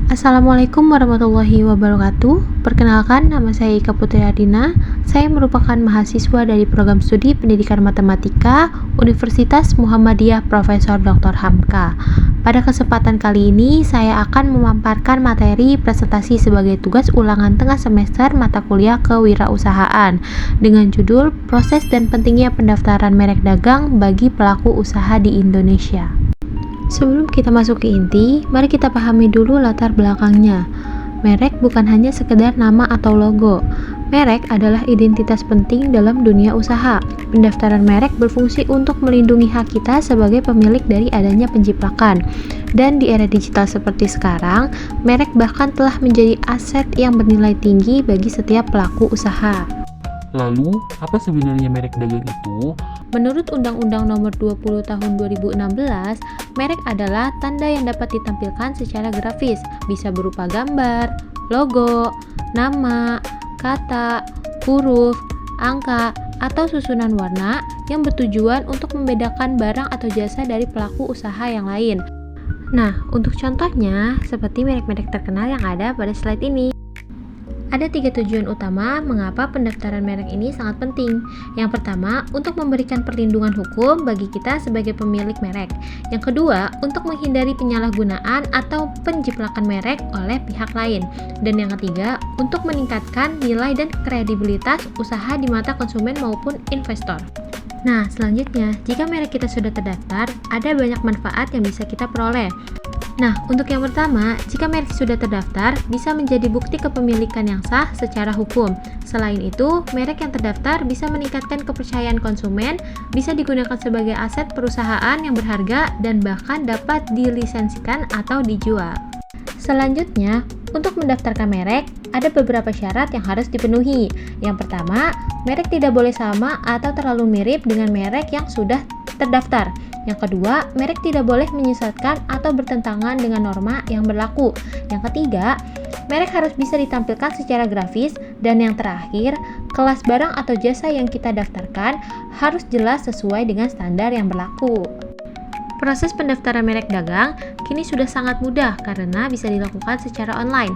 Assalamualaikum warahmatullahi wabarakatuh. Perkenalkan, nama saya Ika Putri Adina. Saya merupakan mahasiswa dari program studi Pendidikan Matematika Universitas Muhammadiyah Profesor Dr. Hamka. Pada kesempatan kali ini, saya akan memaparkan materi presentasi sebagai tugas ulangan tengah semester mata kuliah kewirausahaan dengan judul Proses dan Pentingnya Pendaftaran Merek Dagang bagi Pelaku Usaha di Indonesia. Sebelum kita masuk ke inti, mari kita pahami dulu latar belakangnya. Merek bukan hanya sekedar nama atau logo. Merek adalah identitas penting dalam dunia usaha. Pendaftaran merek berfungsi untuk melindungi hak kita sebagai pemilik dari adanya penjiplakan. Dan di era digital seperti sekarang, merek bahkan telah menjadi aset yang bernilai tinggi bagi setiap pelaku usaha. Lalu, apa sebenarnya merek dagang itu? Menurut Undang-Undang Nomor 20 Tahun 2016, merek adalah tanda yang dapat ditampilkan secara grafis, bisa berupa gambar, logo, nama, kata, huruf, angka, atau susunan warna yang bertujuan untuk membedakan barang atau jasa dari pelaku usaha yang lain. Nah, untuk contohnya, seperti merek-merek terkenal yang ada pada slide ini. Ada 3 tujuan utama mengapa pendaftaran merek ini sangat penting. Yang pertama, untuk memberikan perlindungan hukum bagi kita sebagai pemilik merek. Yang kedua, untuk menghindari penyalahgunaan atau penjiplakan merek oleh pihak lain. Dan yang ketiga, untuk meningkatkan nilai dan kredibilitas usaha di mata konsumen maupun investor. Nah, selanjutnya, jika merek kita sudah terdaftar, ada banyak manfaat yang bisa kita peroleh. Nah, untuk yang pertama, jika merek sudah terdaftar, bisa menjadi bukti kepemilikan yang sah secara hukum. Selain itu, merek yang terdaftar bisa meningkatkan kepercayaan konsumen, bisa digunakan sebagai aset perusahaan yang berharga, dan bahkan dapat dilisensikan atau dijual. Selanjutnya, untuk mendaftarkan merek, ada beberapa syarat yang harus dipenuhi. Yang pertama, merek tidak boleh sama atau terlalu mirip dengan merek yang sudah terdaftar. Yang kedua, merek tidak boleh menyesatkan atau bertentangan dengan norma yang berlaku. Yang ketiga, merek harus bisa ditampilkan secara grafis. Dan yang terakhir, kelas barang atau jasa yang kita daftarkan harus jelas sesuai dengan standar yang berlaku. Proses pendaftaran merek dagang kini sudah sangat mudah karena bisa dilakukan secara online.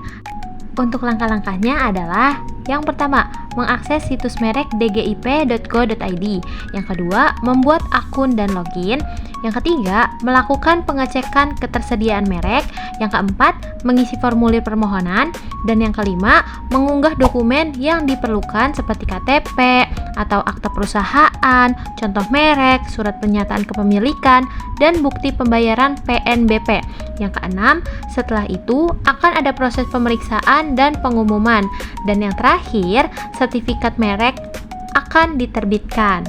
Untuk langkah-langkahnya adalah: yang pertama, mengakses situs merek dgip.go.id. Yang kedua, membuat akun dan login. Yang ketiga, melakukan pengecekan ketersediaan merek. Yang keempat, mengisi formulir permohonan. Dan yang kelima, mengunggah dokumen yang diperlukan seperti KTP atau akta perusahaan, contoh merek, surat pernyataan kepemilikan, dan bukti pembayaran PNBP. Yang keenam, setelah itu akan ada proses pemeriksaan dan pengumuman. Dan yang terakhir, sertifikat merek akan diterbitkan.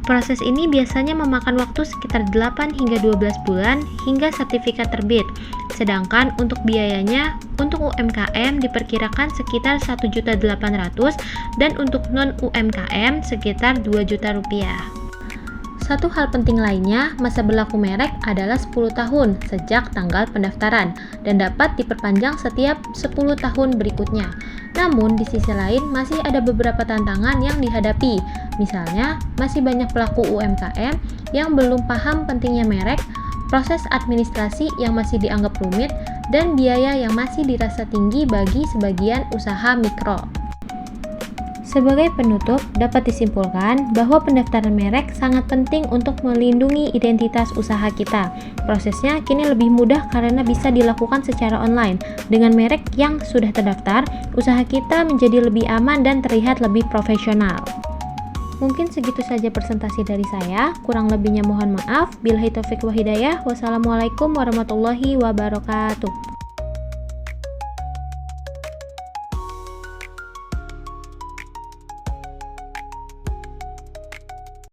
Proses ini biasanya memakan waktu sekitar 8 hingga 12 bulan hingga sertifikat terbit. Sedangkan untuk biayanya, untuk UMKM diperkirakan sekitar 1.800.000 dan untuk non-UMKM sekitar 2 juta rupiah. Satu hal penting lainnya, masa berlaku merek adalah 10 tahun sejak tanggal pendaftaran dan dapat diperpanjang setiap 10 tahun berikutnya. Namun, di sisi lain masih ada beberapa tantangan yang dihadapi. Misalnya, masih banyak pelaku UMKM yang belum paham pentingnya merek, proses administrasi yang masih dianggap rumit, dan biaya yang masih dirasa tinggi bagi sebagian usaha mikro. Sebagai penutup, dapat disimpulkan bahwa pendaftaran merek sangat penting untuk melindungi identitas usaha kita. Prosesnya kini lebih mudah karena bisa dilakukan secara online. Dengan merek yang sudah terdaftar, usaha kita menjadi lebih aman dan terlihat lebih profesional. Mungkin segitu saja presentasi dari saya, kurang lebihnya mohon maaf. Billahi taufiq wa hidayah. Wassalamualaikum warahmatullahi wabarakatuh.